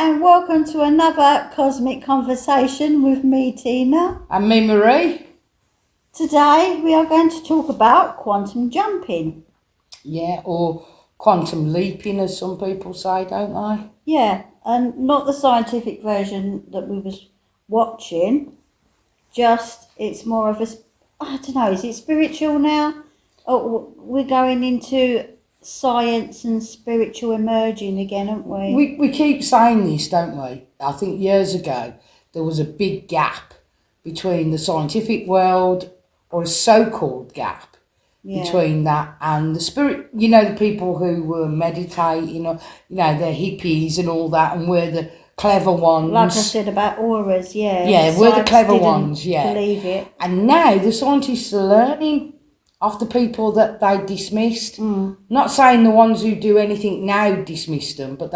and welcome to another Cosmic Conversation with me, Tina. And me, Marie. Today we are going to talk about quantum jumping. Yeah, or quantum leaping, as some people say, don't they? Yeah, and not the scientific version that we was watching. Just it's more of a, I don't know. Is it spiritual now? Oh, we're going into science and spiritual emerging again, aren't we? We keep saying this, don't we? I think years ago there was a big gap between the scientific world, or a so-called gap, between that and the spirit. You know, the people who were meditating, or they're hippies and all that, and we're the clever ones. Like I said about auras, yeah. Yeah, we're the clever ones, yeah. Believe it. And now the scientists are learning off the people that they dismissed. Not saying the ones who do anything now dismissed them, but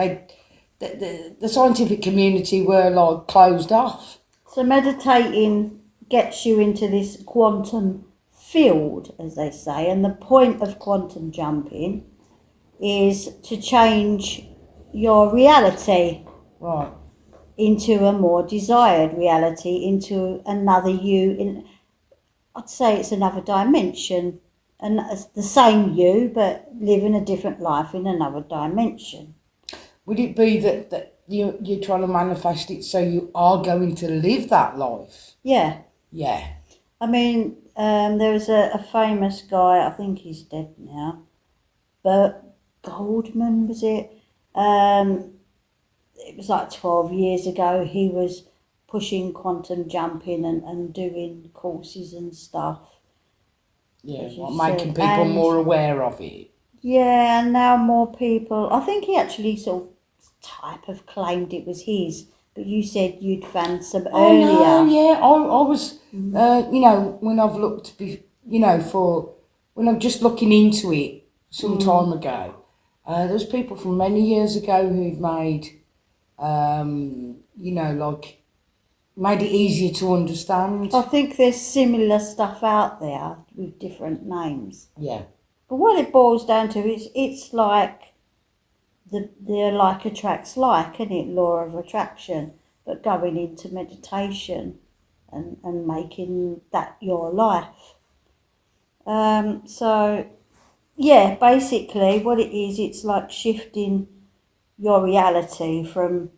the scientific community were like closed off. So meditating gets you into this quantum field, as they say, and the point of quantum jumping is to change your reality. Right. Into a more desired reality, into another you. I'd say it's another dimension, and it's the same you, but living a different life in another dimension. Would it be that you're trying to manifest it so you are going to live that life? Yeah. Yeah. I mean, there was a famous guy, I think he's dead now, Bert Goldman, was it? It was like 12 years ago. He was pushing quantum jumping and doing courses and stuff. Yeah, making people more aware of it. Yeah, and now more people. I think he actually sort of type of claimed it was his, but you said you'd found some earlier. Oh, no, yeah, I was, when I've looked, when I'm just looking into it some time ago, there's people from many years ago who'd made, made it easier to understand. I think there's similar stuff out there with different names. Yeah. But what it boils down to is it's like the like attracts like, isn't it? Law of attraction. But going into meditation and making that your life. So, yeah, basically what it is, it's like shifting your reality from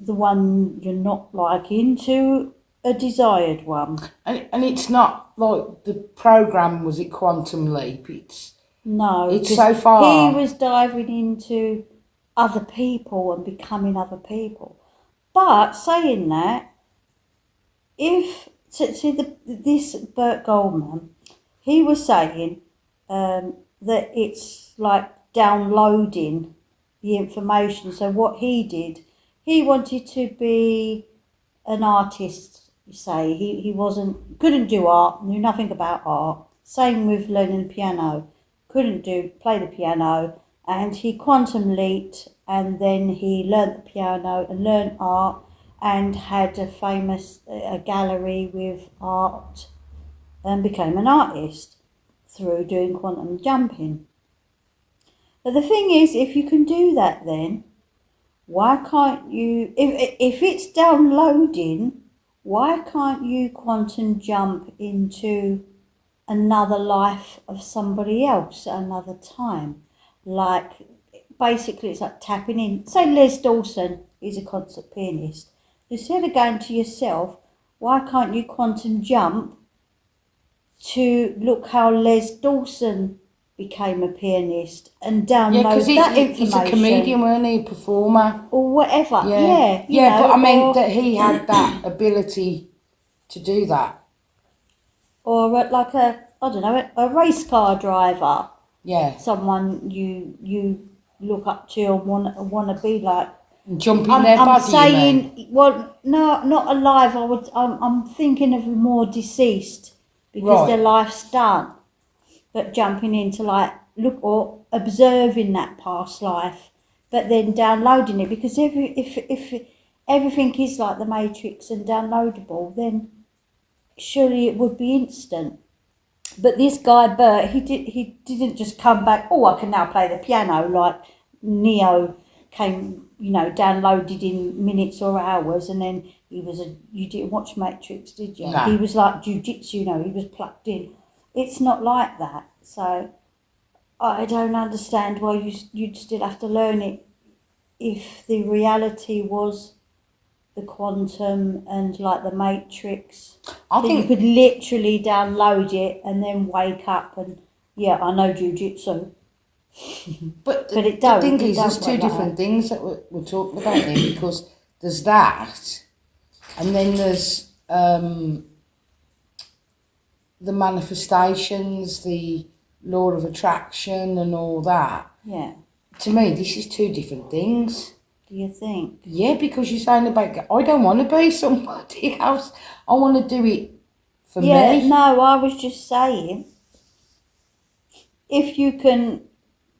the one you're not liking to a desired one. And it's not like the program, was it Quantum Leap? It's so far. He was diving into other people and becoming other people. But saying that, this Bert Goldman, he was saying that it's like downloading the information. So what he did, he wanted to be an artist, you say. He couldn't do art, knew nothing about art. Same with learning the piano. Couldn't play the piano, and he quantum leaped, and then he learnt the piano and learnt art and had a famous gallery with art and became an artist through doing quantum jumping. But the thing is, if you can do that, then why can't you, if it's downloading, why can't you quantum jump into another life of somebody else at another time? Like, basically it's like tapping in. Say Les Dawson is a concert pianist. Instead of going to yourself, why can't you quantum jump to look how Les Dawson became a pianist and download that information? He's a comedian, weren't he? A performer. Or whatever, yeah. But I mean that he had that ability to do that. Or like a race car driver. Yeah. Someone you look up to and want to be like. Jump in their body. I'm saying, well, no, not alive. I'm thinking of more deceased because their life's done. But jumping into or observing that past life, but then downloading it, because if everything is like the Matrix and downloadable, then surely it would be instant. But this guy Bert, he didn't just come back. Oh, I can now play the piano like Neo came, downloaded in minutes or hours, and then you didn't watch Matrix, did you? No. He was like jiu-jitsu, he was plugged in. It's not like that. So I don't understand why you'd still have to learn it if the reality was the quantum and like the Matrix. I So you think, could literally download it and then wake up and, I know jiu-jitsu. but But it the don't. thing It is, there's don't two work like different things that we're talking about here, because there's that, and then there's the manifestations, the law of attraction, and all that. Yeah. To me, this is two different things. Do you think? Yeah, because you're saying about, I don't want to be somebody else. I want to do it for me. No, I was just saying, if you can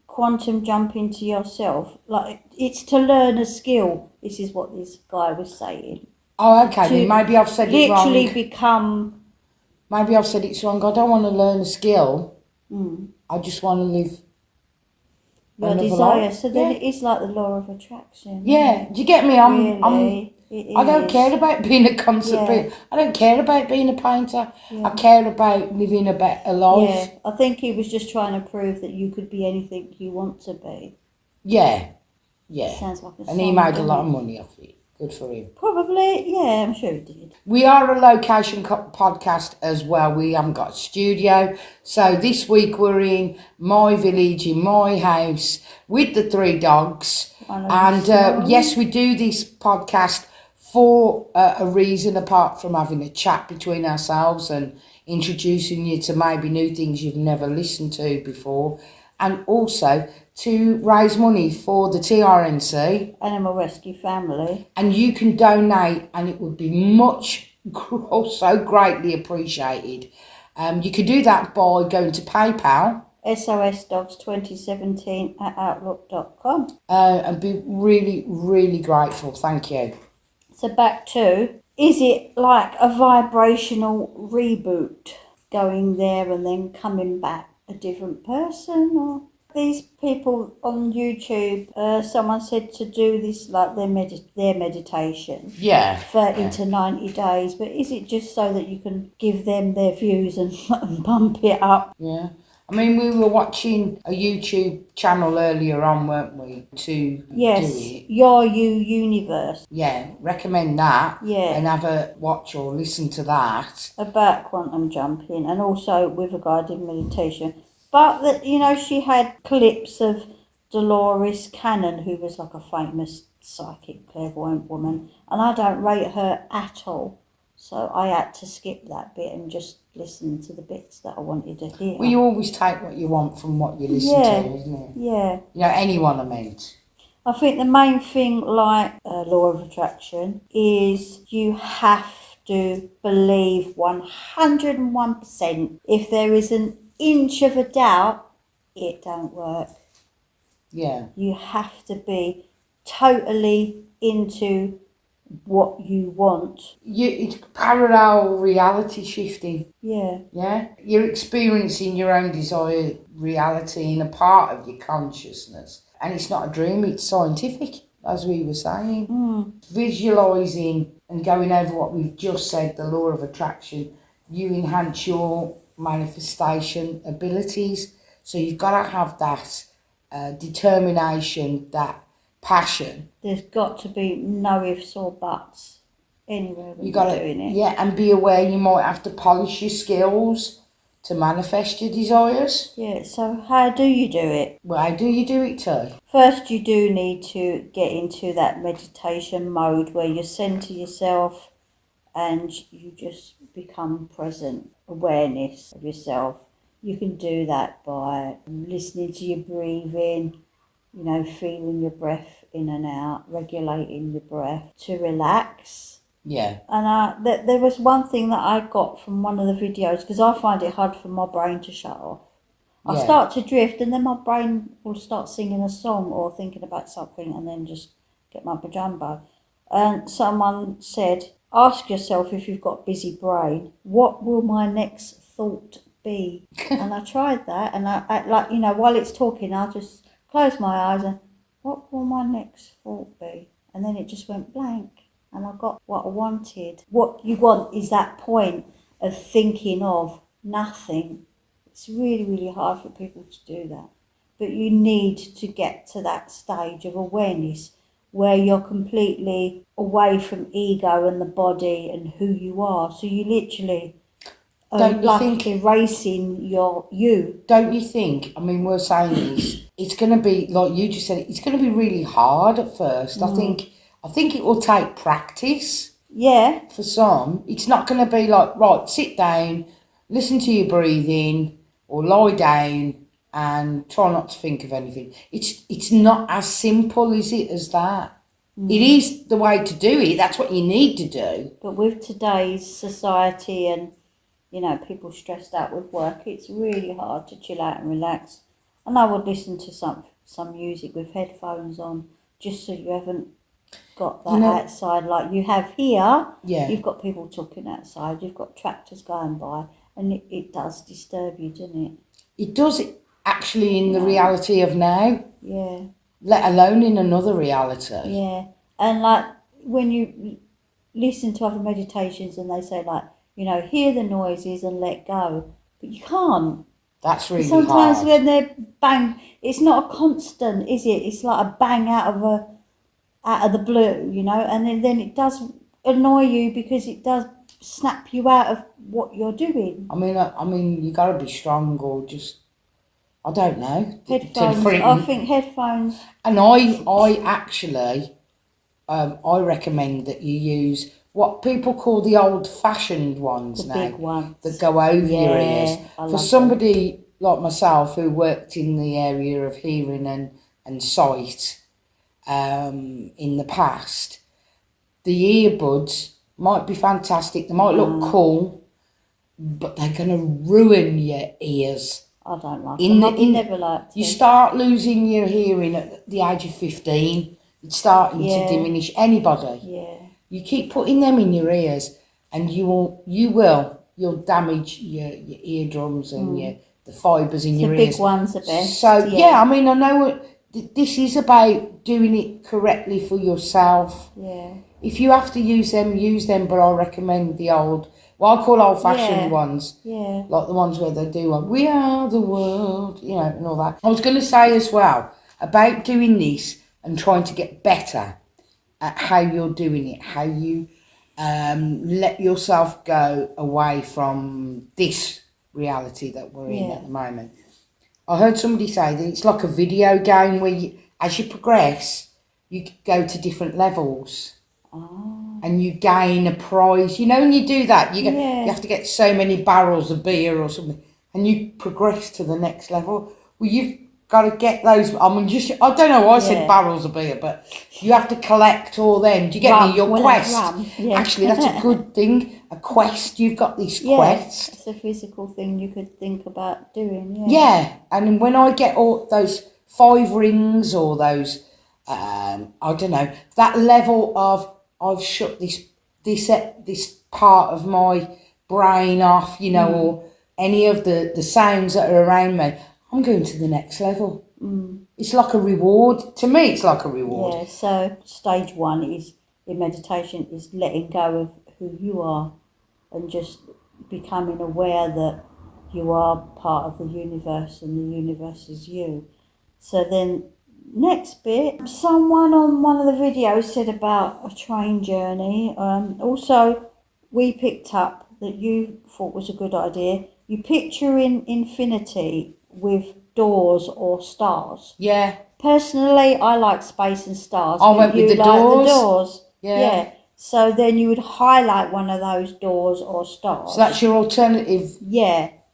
quantum jump into yourself, like it's to learn a skill. This is what this guy was saying. Oh, okay, To then maybe I've said it wrong. literally become. Maybe I've said it wrong. I don't want to learn a skill. Mm, I just want to live your another desire. life. So then it is like the law of attraction. Yeah, do you get me? Really, it I don't is. care about being a concert Yeah. I don't care about being a painter. Yeah. I care about living a better life. Yeah, I think he was just trying to prove that you could be anything you want to be. Yeah, yeah. Sounds like a And he song, made a doesn't lot of it? money off it. Good for him. Probably, yeah, I'm sure he did. We are a location podcast as well. We haven't got a studio. So this week we're in my village, in my house, with the 3 dogs. And yes, we do this podcast for a reason, apart from having a chat between ourselves and introducing you to maybe new things you've never listened to before. And also to raise money for the TRNC. Animal Rescue Family. And you can donate, and it would be so greatly appreciated. You can do that by going to PayPal. SOSDogs2017@outlook.com. And be really, really grateful. Thank you. So back to, is it like a vibrational reboot, going there and then coming back a different person? Or these people on YouTube, someone said to do this like their meditation. Yeah. 30 to 90 days, but is it just so that you can give them their views and bump it up? Yeah. I mean, we were watching a YouTube channel earlier on, weren't we, to do it? Your You Universe. Yeah, recommend that. Yeah. And have a watch or listen to that. About quantum jumping, and also with a guided meditation. But, she had clips of Dolores Cannon, who was like a famous psychic, clairvoyant woman, and I don't rate her at all. So I had to skip that bit and just listen to the bits that I wanted to hear. Well, you always take what you want from what you listen to, isn't it? Yeah. Anyone I meet. I think the main thing, like law of attraction, is you have to believe 101%. If there is an inch of a doubt, it don't work. Yeah. You have to be totally into what you want. It's parallel reality shifting. Yeah. Yeah? You're experiencing your own desired reality in a part of your consciousness. And it's not a dream, it's scientific, as we were saying. Visualising and going over what we've just said, the law of attraction, you enhance your manifestation abilities. So you've got to have that determination, that passion. There's got to be no ifs or buts anywhere when You got you're to, doing it. yeah, and be aware you might have to polish your skills to manifest your desires. Yeah, so how do you do it? Well, how do you do it too? First, you do need to get into that meditation mode where you center yourself and you just become present, awareness of yourself. You can do that by listening to your breathing, feeling your breath in and out, regulating your breath to relax. Yeah. And there was one thing that I got from one of the videos, because I find it hard for my brain to shut off. I start to drift, and then my brain will start singing a song or thinking about something, and then just get my pajumbo. And someone said, ask yourself, if you've got a busy brain, what will my next thought be? And I tried that, and I while it's talking, I'll just close my eyes and what will my next thought be? And then it just went blank, and I got what I wanted. What you want is that point of thinking of nothing. It's really, really hard for people to do that. But you need to get to that stage of awareness where you're completely away from ego and the body and who you are. So you literally Don't you like think- erasing your you. Don't you think? I mean, we're saying this. It's going to be like you just said. It's going to be really hard at first. I think it will take practice. Yeah, For some, it's not going to be like, right, sit down, listen to your breathing, or lie down and try not to think of anything. It's not as simple, is it, as that? It is the way to do it. That's what you need to do. but with today's society and, you know, people stressed out with work, it's really hard to chill out and relax. And I would listen to some music with headphones on, just so you haven't got that outside like you have here. Yeah. You've got people talking outside, you've got tractors going by, and it does disturb you, doesn't it? It does actually in the reality of now, Yeah. let alone in another reality. Yeah. And like when you listen to other meditations and they say like, you know, hear the noises and let go. But you can't. That's really Sometimes hard. when they're bang, it's not a constant, is it? It's like a bang out of the blue, you know, and then it does annoy you because it does snap you out of what you're doing. I mean, you got to be strong or just, I don't know. Headphones. I think headphones. And I actually, I recommend that you use what people call the old-fashioned ones The now. big ones. That go over your Yeah, ears. I For love somebody like myself who worked in the area of hearing and sight in the past, the earbuds might be fantastic. They might look cool, but they're going to ruin your ears. I don't like them. I've never liked You them. start losing your hearing at the age of 15. It's starting to diminish anybody. Yeah. You keep putting them in your ears, and you'll damage your eardrums and the fibres in your The ears. big ones are best. So I mean, I know this is about doing it correctly for yourself. Yeah. If you have to use them. But I recommend the what I call old-fashioned ones. Yeah. Like the ones where they do "We Are the World," you know, and all that. I was going to say as well about doing this and trying to get better at how you're doing it, how you let yourself go away from this reality that we're in at the moment. I heard somebody say that it's like a video game where as you progress, you go to different levels. Oh. And you gain a prize. You know, when you do that, you have to get so many barrels of beer or something, and you progress to the next level. Well, you've got to get those. I mean, I don't know why I said barrels of beer, but you have to collect all them. Do you get me? Your quest. Yeah. Actually, that's a good thing. A quest. You've got this quest. It's a physical thing you could think about doing. Yeah. Yeah, and when I get all those 5 rings or those, I don't know, that level of I've shut this part of my brain off, you know, or any of the sounds that are around me, I'm going to the next level. It's like a reward. To me, it's like a reward. Yeah, so stage 1 is in meditation is letting go of who you are and just becoming aware that you are part of the universe and the universe is you. So then next bit, someone on one of the videos said about a train journey. Also, we picked up that you thought was a good idea. You picture in infinity with doors or stars. Yeah. Personally, I like space and stars. I went with the doors. The doors. Yeah. So then you would highlight one of those doors or stars. So that's your alternative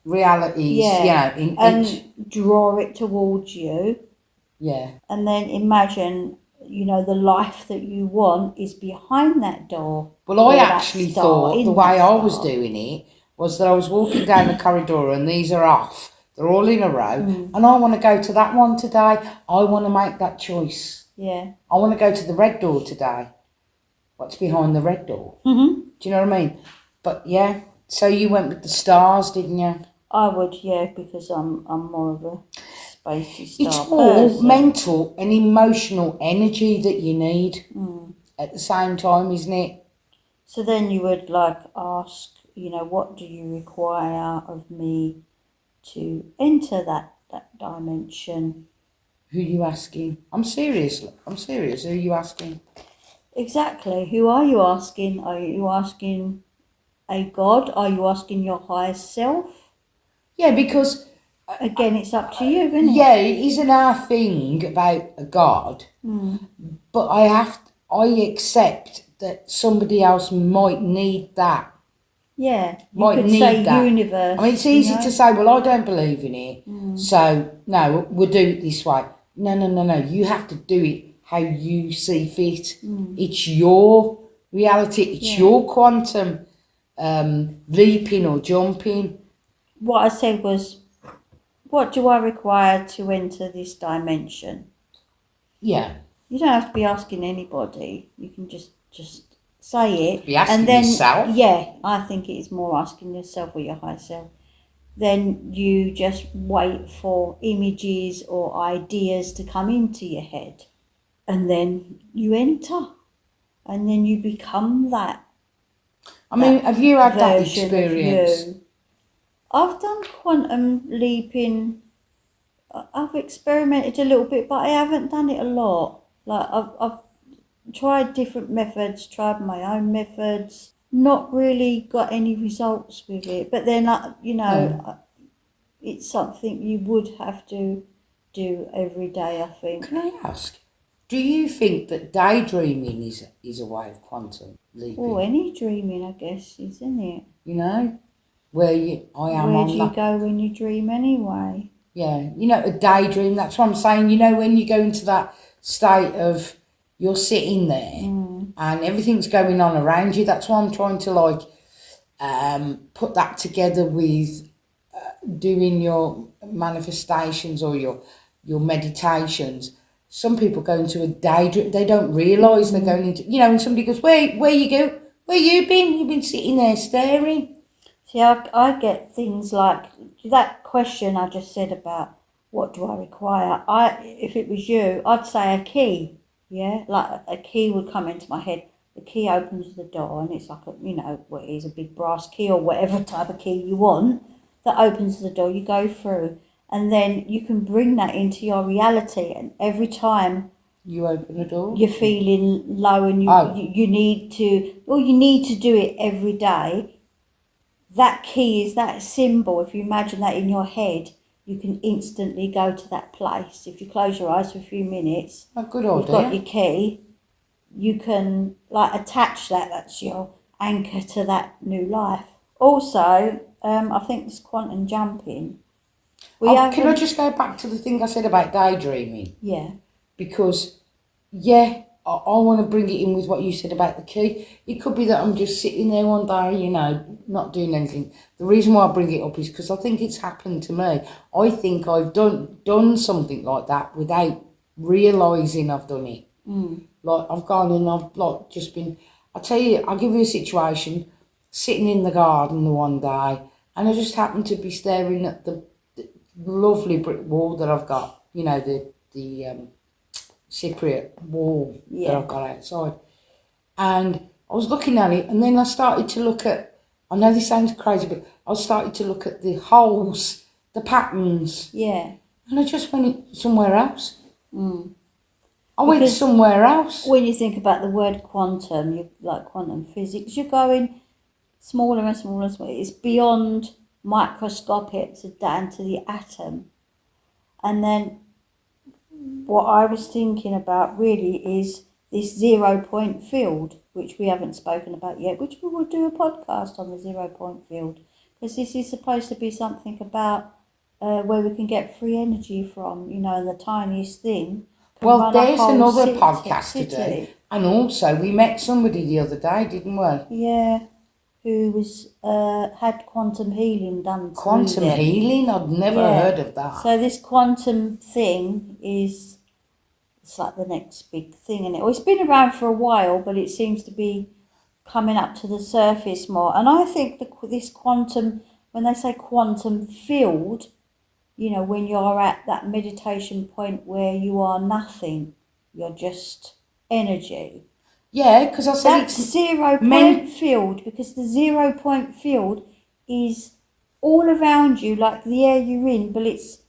realities. Yeah. In draw it towards you. Yeah. And then imagine, you know, the life that you want is behind that door. Well, I actually thought the way I was doing it was that I was walking down the corridor and these are off. They're all in a row. And I want to go to that one today. I want to make that choice. Yeah. I want to go to the red door today. What's behind the red door? Mm-hmm. Do you know what I mean? But yeah, so you went with the stars, didn't you? I would, yeah, because I'm more of a spacey star It's all person. mental and emotional energy that you need Mm. at the same time, isn't it? So then you would like ask, what do you require of me to enter that dimension? Who you asking? I'm serious. Who you asking? Exactly. Who are you asking? Are you asking a god? Are you asking your higher self? Yeah, because Again, it's up to you, isn't yeah, it? it isn't our thing about a god, Mm. but I accept that somebody else might need that. Yeah, you Might could say need that. universe. I mean, it's easy to say, well, I don't believe in it, Mm. so no, we'll do it this way. No. You have to do it how you see fit. Mm. It's your reality. It's Yeah. your quantum leaping or jumping. What I said was, what do I require to enter this dimension? Yeah, You don't have to be asking anybody. You can just say it. be asking and then, yourself. Yeah, I think it is more asking yourself or your higher self. Then you just wait for images or ideas to come into your head. And then you enter. And then you become that. I mean, have you had that version experience? Of you. I've done quantum leaping. I've experimented a little bit, but I haven't done it a lot. Like I've tried different methods, tried my own methods, not really got any results with it. But then, it's something you would have to do every day, I think. Can I ask, do you think that daydreaming is a way of quantum leaping? Or any dreaming, I guess, isn't it? You know, where I am Where on do you go when you dream anyway? Yeah, a daydream, that's what I'm saying. When you go into that state of you're sitting there and everything's going on around you, that's why I'm trying to put that together with doing your manifestations or your meditations. Some people go into a daydream, they don't realise they're going into, and somebody goes, where you go? Where you been? You've been sitting there staring. See, I get things like that question I just said about what do I require. If it was you, I'd say a key. Yeah, like a key would come into my head. The key opens the door, and it's like what is a big brass key or whatever type of key you want that opens the door. You go through, and then you can bring that into your reality. And every time you open the door, you're feeling low, and you need to do it every day. That key is that symbol. If you imagine that in your head, you can instantly go to that place. If you close your eyes for a few minutes, good idea. You've got your key. You can attach that. That's your anchor to that new life. Also, I think this quantum jumping. Can I just go back to the thing I said about daydreaming? Yeah. Because, I want to bring it in with what you said about the key. It could be that I'm just sitting there one day, not doing anything. The reason why I bring it up is because I think it's happened to me. I think I've done something like that without realising I've done it. Like, I've gone and I've just been... I'll give you a situation. Sitting in the garden the one day, and I just happened to be staring at the lovely brick wall that I've got, the Cypriot wall that I've got outside. And I was looking at it, and then I started to look at, I know this sounds crazy, but I started to look at the holes, the patterns. Yeah. And I just went somewhere else. I Because went somewhere else. When you think about the word quantum, like quantum physics, you're going smaller and smaller and smaller. It's beyond microscopic, down to the atom. And then what I was thinking about really is this 0 point field, which we haven't spoken about yet, which we will do a podcast on the 0 point field, because this is supposed to be something about where we can get free energy from, and the tiniest thing. Well, there's another podcast to do. And also, we met somebody the other day, didn't we? Yeah, who was had quantum healing done. Quantum healing? I'd never heard of that. So this quantum thing it's like the next big thing, and it's been around for a while, but it seems to be coming up to the surface more. And I think this quantum, when they say quantum field, you know, when you're at that meditation point where you are nothing, you're just energy. Yeah, because I said That's it's 0 men. point field, because the 0 point field is all around you, like the air you're in, but it's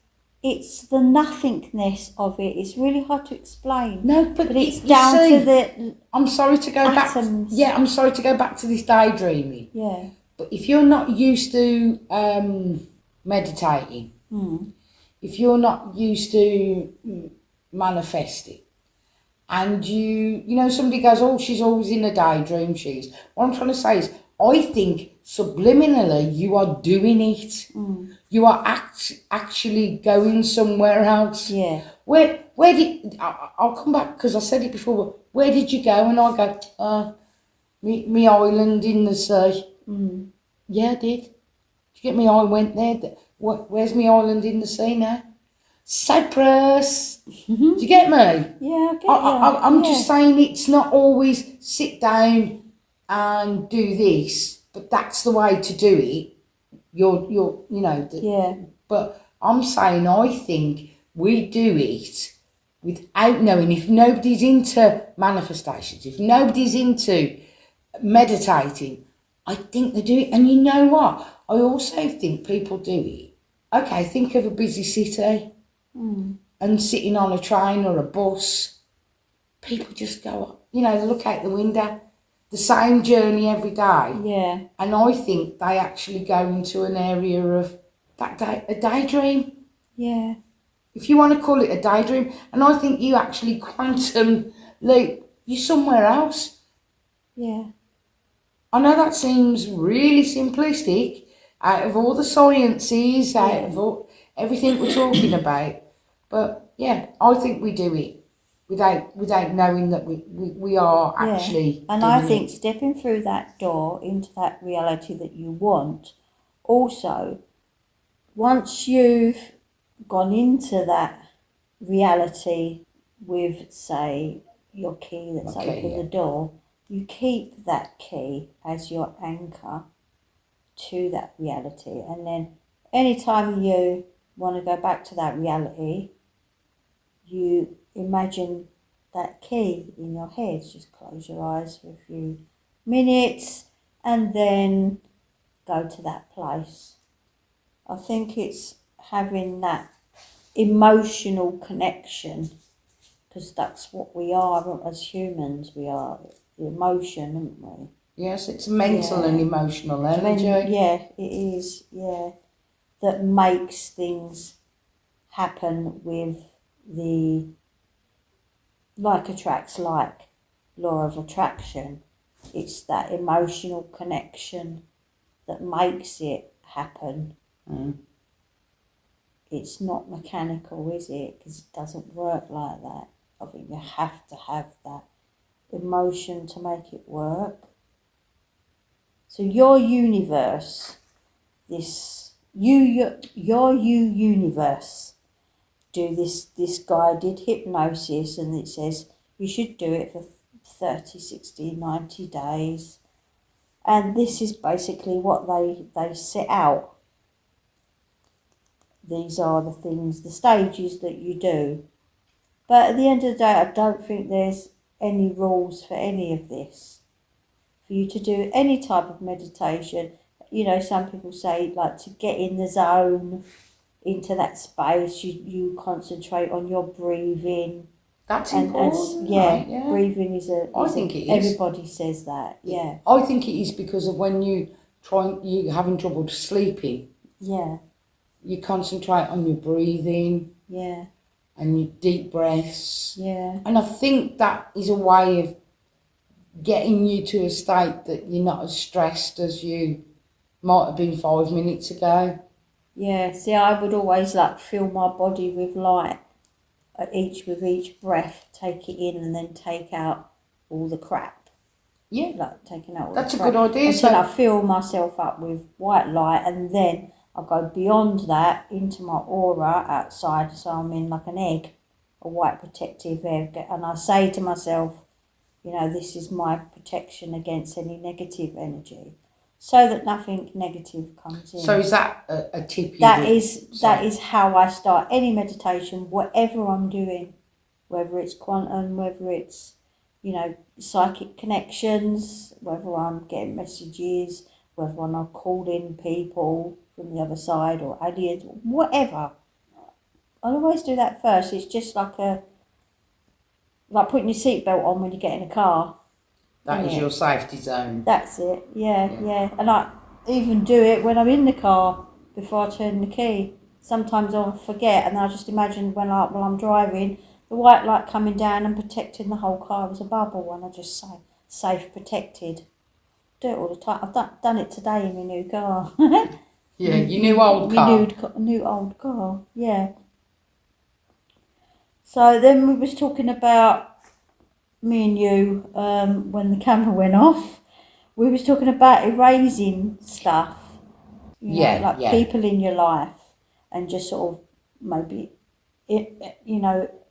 the nothingness of it. It's really hard to explain. No, but it's you down see, to the I'm sorry to go back. atoms. Yeah, I'm sorry to go back to this daydreaming. Yeah. But if you're not used to meditating, if you're not used to manifesting, and you know, somebody goes, oh, she's always in a daydream, what I'm trying to say is, I think subliminally you are doing it. You are actually going somewhere else. Yeah. Where did, I'll come back because I said it before, but where did you go? And I go, me island in the sea. Yeah, I did. Did you get me? I went there. Where's me island in the sea now? Cyprus. Do you get me? Yeah, I get I'm just saying it's not always sit down and do this, but that's the way to do it. You're you know. Yeah. But I'm saying I think we do it without knowing. If nobody's into manifestations, if nobody's into meditating, I think they do it. And you know what? I also think people do it. Okay, think of a busy city and sitting on a train or a bus. People just go, you know, they look out the window, the same journey every day. Yeah. And I think they actually go into an area of a daydream. Yeah. If you want to call it a daydream. And I think you actually quantum leap, you're somewhere else. Yeah. I know that seems really simplistic, out of all the sciences, out of all, everything we're talking about. But yeah, I think we do it without knowing that we are actually And doing I think it. stepping through that door into that reality that you want, also, once you've gone into that reality with, say, your key that's Okay, opened yeah. the door, you keep that key as your anchor to that reality. And then anytime you want to go back to that reality, you imagine that key in your head. Just close your eyes for a few minutes and then go to that place. I think it's having that emotional connection, because that's what we are as humans. We are emotion, aren't we? Yes, it's mental and emotional When, energy. yeah, it is. Yeah, that makes things happen with the like attracts like, law of attraction. It's that emotional connection that makes it happen. It's not mechanical, is it? Because it doesn't work like that. I think you have to have that emotion to make it work. So your universe, your universe, do this guided hypnosis, and it says you should do it for 30, 60, 90 days. And this is basically what they set out. These are the things, the stages that you do. But at the end of the day, I don't think there's any rules for any of this. For you to do any type of meditation, you know, some people say, like, to get in the zone, into that space, you concentrate on your breathing. That's And important, yeah, right? Yeah. breathing is I think it is. Everybody says that. Yeah. I think it is because of when you're having trouble sleeping. Yeah. You concentrate on your breathing. Yeah. And your deep breaths. Yeah. And I think that is a way of getting you to a state that you're not as stressed as you might have been 5 minutes ago. Yeah, see, I would always like fill my body with light with each breath, take it in and then take out all the crap. Yeah. Like taking out all That's the a crap. good idea. Until I fill myself up with white light, and then I go beyond that into my aura outside, so I'm in like an egg, a white protective egg, and I say to myself, you know, this is my protection against any negative energy. so that nothing negative comes in. So is that a tip you That would is say? how I start any meditation, whatever I'm doing, whether it's quantum, whether it's, you know, psychic connections, whether I'm getting messages, whether I'm calling people from the other side or aliens, whatever. I'll always do that first. It's just like putting your seatbelt on when you get in a car. That is Yeah. your safety zone. That's it. Yeah. And I even do it when I'm in the car before I turn the key. Sometimes I'll forget, and I'll just imagine while I'm driving, the white light coming down and protecting the whole car as a bubble, and I just say safe, protected. Do it all the time. I've done it today in my new car. Yeah, your new old car. New old car. Yeah. So then we was talking about me and you when the camera went off. We was talking about erasing stuff. You know, like people in your life, and just sort of maybe,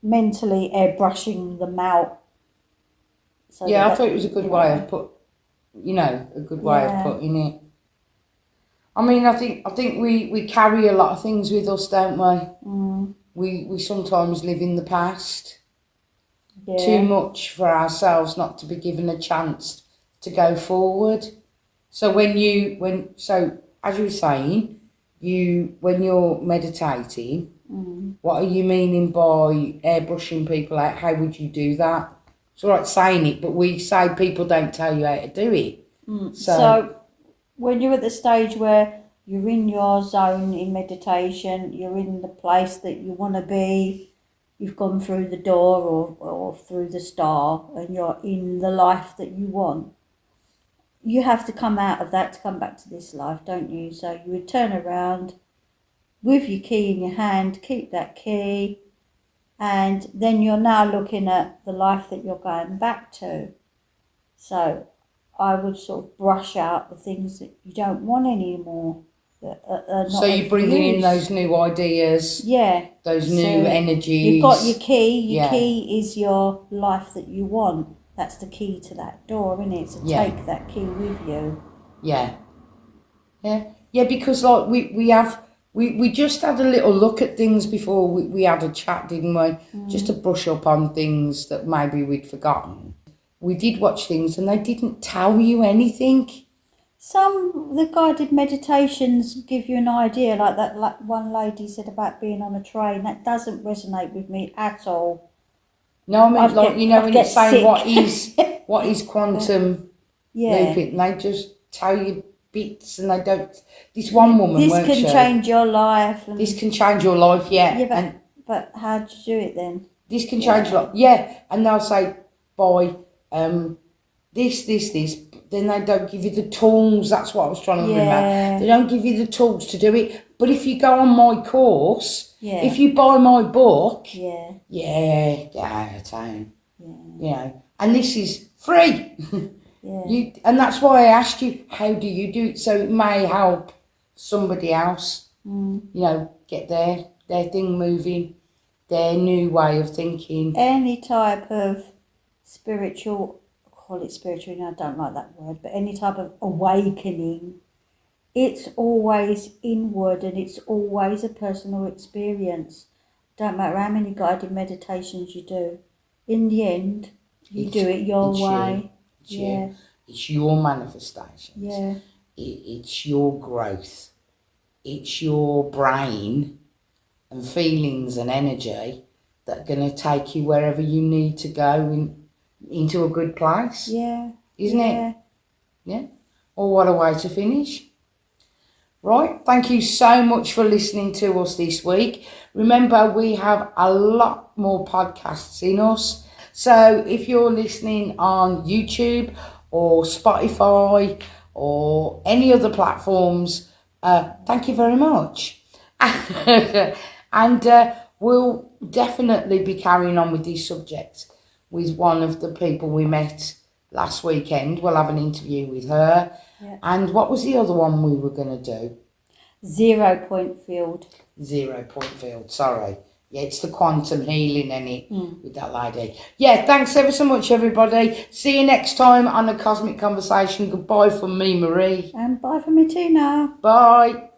mentally airbrushing them out. So I thought it was a good way of putting it. I mean, I think we carry a lot of things with us, don't we? Mm. We sometimes live in the past Yeah. too much for ourselves not to be given a chance to go forward. So as you were saying, when you're meditating, what are you meaning by airbrushing people out? How would you do that? It's all right saying it, but we say people don't tell you how to do it. So when you're at the stage where you're in your zone in meditation, you're in the place that you want to be, you've gone through the door or through the star, and you're in the life that you want, you have to come out of that to come back to this life, don't you? So you would turn around with your key in your hand, keep that key, and then you're now looking at the life that you're going back to. So I would sort of brush out the things that you don't want anymore. That are not so you're bringing in those new ideas. Yeah. Those new energies. You've got your key. Your key is your life that you want. That's the key to that door, isn't it? So take that key with you. Yeah. Because like we just had a little look at things before we had a chat, didn't we? Just to brush up on things that maybe we'd forgotten. We did watch things and they didn't tell you anything. The guided meditations give you an idea, like that. Like one lady said about being on a train. That doesn't resonate with me at all. No, I mean, when it's saying what is quantum looping, and they just tell you bits, and they don't. This one woman, this can change your life. And this can change your life, but how do you do it then? This can change your life, and they'll say, "Boy, this." Then they don't give you the tools. That's what I was trying to remember. They don't give you the tools to do it. But if you go on my course, if you buy my book, get out of town. And this is free. And that's why I asked you, how do you do it? So it may help somebody else, get their thing moving, their new way of thinking. Any type of spiritual, call it spiritual, I don't like that word, but any type of awakening, it's always inward and it's always a personal experience. Don't matter how many guided meditations you do. In the end, you do it your way. It's your manifestations. Yeah. It's your growth. It's your brain and feelings and energy that are going to take you wherever you need to go into a good place. Yeah. Isn't it? Yeah. Oh, what a way to finish. Right, thank you so much for listening to us this week. Remember, we have a lot more podcasts in us. So if you're listening on YouTube or Spotify or any other platforms, thank you very much. And we'll definitely be carrying on with these subjects with one of the people we met last weekend. We'll have an interview with her. Yeah. And what was the other one we were going to do? 0 point field. 0 point field, sorry. Yeah, it's the quantum healing in it with that lady. Yeah, thanks ever so much, everybody. See you next time on A Cosmic Conversation. Goodbye from me, Marie. And bye from me, Tina. Bye.